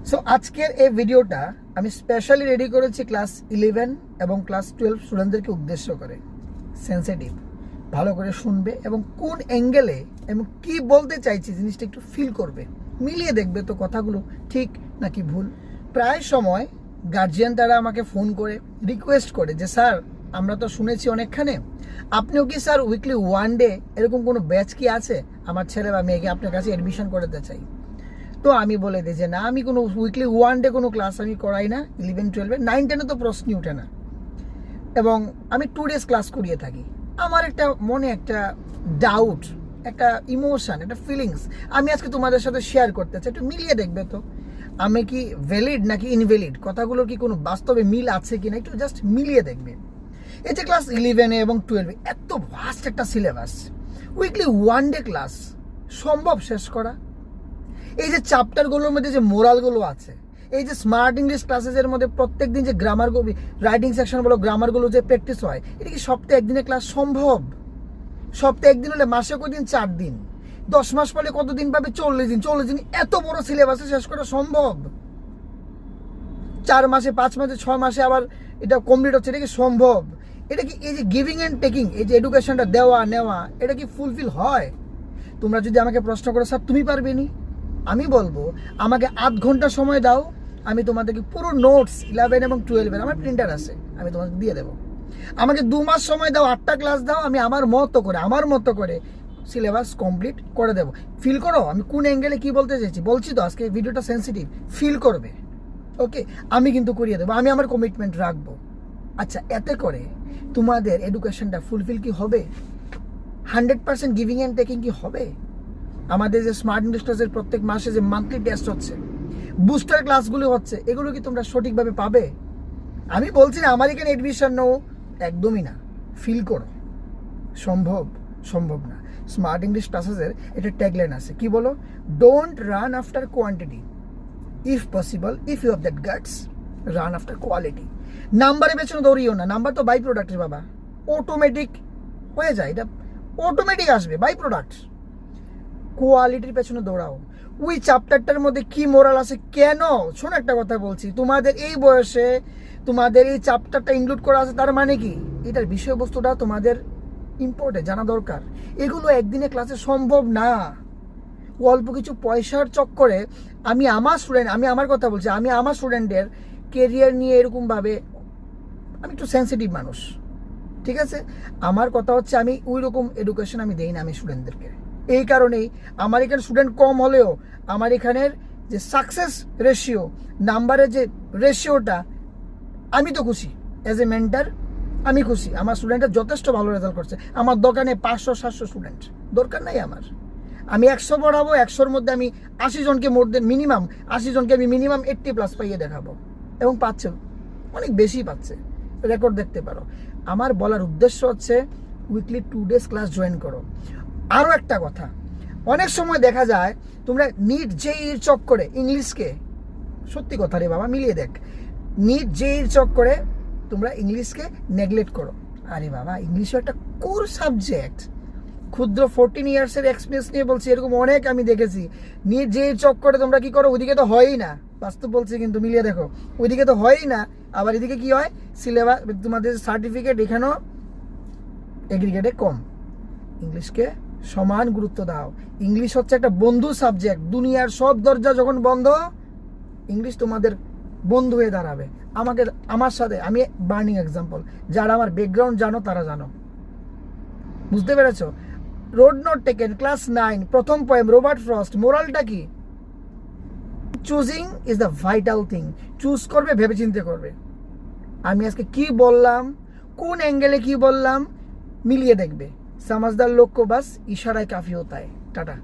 So আজকের এই ভিডিওটা আমি স্পেশালি রেডি করেছি ক্লাস 11 এবং ক্লাস 12 স্টুডেন্টদেরকে উদ্দেশ্য করে। সেন্সিটিভ, ভালো করে শুনবে এবং কোন অ্যাঙ্গেলে এবং কি বলতে চাইছি জিনিসটা একটু ফিল করবে, মিলিয়ে দেখবে তো কথাগুলো ঠিক নাকি ভুল। প্রায় সময় গার্জিয়ান তারা আমাকে ফোন করে রিকোয়েস্ট করে যে স্যার আমরা তো শুনেছি অনেকখানে, আপনিও কি স্যার উইকলি ওয়ান ডে এরকম কোনো ব্যাচ কি আছে, আমার ছেলে বা মেয়েকে আপনার কাছে অ্যাডমিশন করাতে চাই। তো আমি বলে দিই যে না, আমি কোনো উইকলি ওয়ান ডে কোনো ক্লাস আমি করাই না। 11-12 9 10 তো প্রশ্নই ওঠে না, এবং আমি 2 ডেজ ক্লাস করিয়ে থাকি। আমার একটা মনে একটা ডাউট, একটা ইমোশন, একটা ফিলিংস আমি আজকে তোমাদের সাথে শেয়ার করতে চাই। একটু মিলিয়ে দেখবে তো আমি কি ভ্যালিড নাকি ইনভ্যালিড, কথাগুলোর কি কোনো বাস্তবে মিল আছে কিনা, একটু জাস্ট মিলিয়ে দেখবে। এই যে ক্লাস 11 এবং 12 এত ভাস্ট একটা syllabus, weekly one day class সম্ভব শেষ করা? এই যে চ্যাপ্টারগুলোর মধ্যে যে মোরালগুলো আছে, এই যে স্মার্ট ইংলিশ ক্লাসেসের মধ্যে প্রত্যেক দিন যে গ্রামার, রাইটিং সেকশন বলো, গ্রামারগুলো যে প্র্যাকটিস হয়, এটা কি সপ্তাহে একদিনে ক্লাস সম্ভব? সপ্তাহে একদিন হলে মাসে কদিন? 4 দিন। 10 মাস পরে কতদিন পাবে? 40 দিন। 40 দিন এত বড় সিলেবাসে শেষ করা সম্ভব? 4 মাসে, 5 মাসে, 6 মাসে আবার এটা কমপ্লিট হচ্ছে, এটা কি সম্ভব? এটা কি এই যে গিভিং অ্যান্ড টেকিং, এই যে এডুকেশনটা দেওয়া নেওয়া, এটা কি ফুলফিল হয়? তোমরা যদি আমাকে প্রশ্ন করো স্যার তুমি পারবে নি, আমি বলবো আমাকে আধ ঘন্টা সময় দাও, আমি তোমাদেরকে পুরো নোটস 11 এবং 12 আমার প্রিন্টার আছে, আমি তোমাকে দিয়ে দেবো। আমাকে 2 মাস সময় দাও, 8টা ক্লাস দাও, আমি আমার মতো করে সিলেবাস কমপ্লিট করে দেবো। ফিল করো আমি কোন অ্যাঙ্গেলে কি বলতে চাইছি, বলছি তো আজকে ভিডিওটা সেন্সিটিভ, ফিল করবে। ওকে, আমি কিন্তু করিয়ে দেবো, আমি আমার কমিটমেন্ট রাখবো। আচ্ছা, এতে করে তোমাদের এডুকেশনটা ফুলফিল কি হবে? 100% গিভিং অ্যান্ড টেকিং কি হবে? আমাদের যে স্মার্ট ইংলিশ ক্লাসের প্রত্যেক মাসে যে মান্থলি টেস্ট হচ্ছে, বুস্টার ক্লাসগুলো হচ্ছে, এগুলো কি তোমরা সঠিকভাবে পাবে? আমি বলছি না আমার এখানে এডমিশন নাও, একদমই না। ফিল করো, সম্ভব না। স্মার্ট ইংলিশ ক্লাসেসের এটা ট্যাগলাইন আছে, কি বলো? Don't run after quantity, if possible, if you have that guts, run after quality. নাম্বারের পেছনে দৌড়িও না, নাম্বার তো বাই প্রোডাক্টের বাবা, অটোমেটিক হয়ে যায়, এটা অটোমেটিক আসবে, বাই প্রোডাক্ট। কোয়ালিটির পেছনে দৌড়াও। ওই চ্যাপ্টারটার মধ্যে কি মোরাল আছে, কেন? শোনো একটা কথা বলছি, তোমাদের এই বয়সে তোমাদের এই চ্যাপ্টারটা ইনক্লুড করা আছে, তার মানে কি এটার বিষয়বস্তুটা তোমাদের ইম্পর্টেন্ট, জানা দরকার। এগুলো একদিনে ক্লাসে সম্ভব না। অল্প কিছু পয়সার চক্করে আমি আমার কথা বলছি, আমি আমার স্টুডেন্টদের কেরিয়ার নিয়ে এরকমভাবে, আমি একটু সেন্সিটিভ মানুষ, ঠিক আছে? আমার কথা হচ্ছে আমি ওই রকম এডুকেশন আমি দেই না আমি স্টুডেন্টদেরকে। এই কারণেই আমার এখানে স্টুডেন্ট কম হলেও আমার এখানের যে সাকসেস রেশিও, নাম্বারের যে রেশিওটা, আমি তো খুশি। অ্যাজ এ মেন্টার আমি খুশি, আমার স্টুডেন্টরা যথেষ্ট ভালো রেজাল্ট করছে। আমার দোকানে 500-700 স্টুডেন্ট দরকার নাই আমার। আমি 100 পড়াবো, 100-র মধ্যে আমি 80 জনকে মিনিমাম 80 জনকে আমি মিনিমাম 80+ পাইয়ে দেখাবো, এবং পাচ্ছে, অনেক বেশি পাচ্ছে, রেকর্ড দেখতে পারো। আমার বলার উদ্দেশ্য হচ্ছে উইকলি 2 ডেজ ক্লাস জয়েন করো। আরও একটা কথা, অনেক সময় দেখা যায় তোমরা নিট জেইর চক্করে ইংলিশকে, সত্যি কথা রে বাবা মিলিয়ে দেখ, নিট জেইর চক্করে তোমরা ইংলিশকে নেগলেক্ট করো। আরে বাবা, ইংলিশও একটা কোর সাবজেক্ট। ক্ষুদ্র 14 ইয়ার্সের এক্সপিরিয়েন্স নিয়ে বলছি, এরকম অনেক আমি দেখেছি। নিট জেইর চক্করে তোমরা কি করো, ওইদিকে তো হয়ই না, বাস্তব বলছি কিন্তু মিলিয়ে দেখো, ওইদিকে তো হয়ই না। আবার এদিকে কি হয়, সিলেবাস তোমাদের সার্টিফিকেট এখানেও এগ্রিগেটে কম। ইংলিশকে সমান গুরুত্ব দাও। ইংলিশ হচ্ছে একটা বন্ধু সাবজেক্ট। দুনিয়ার সব দরজা যখন বন্ধ, ইংলিশ তোমাদের বন্ধু হয়ে দাঁড়াবে। আমার সাথে আমি বার্নিং এক্সাম্পল, যারা আমার ব্যাকগ্রাউন্ড জানো তারা জানো, বুঝতে পেরেছ? রোড নট টেকেন, ক্লাস 9, প্রথম পোয়েম, রবার্ট ফ্রস্ট। মোরালটা কি? Choosing is the vital thing. Choose করবে, ভেবে চিন্তে করবে। আমি আজকে কি বললাম, কোন অ্যাঙ্গেলে কি বললাম, মিলিয়ে দেখবে। समझदार लोग को बस इशारा काफी होता है। टाटा।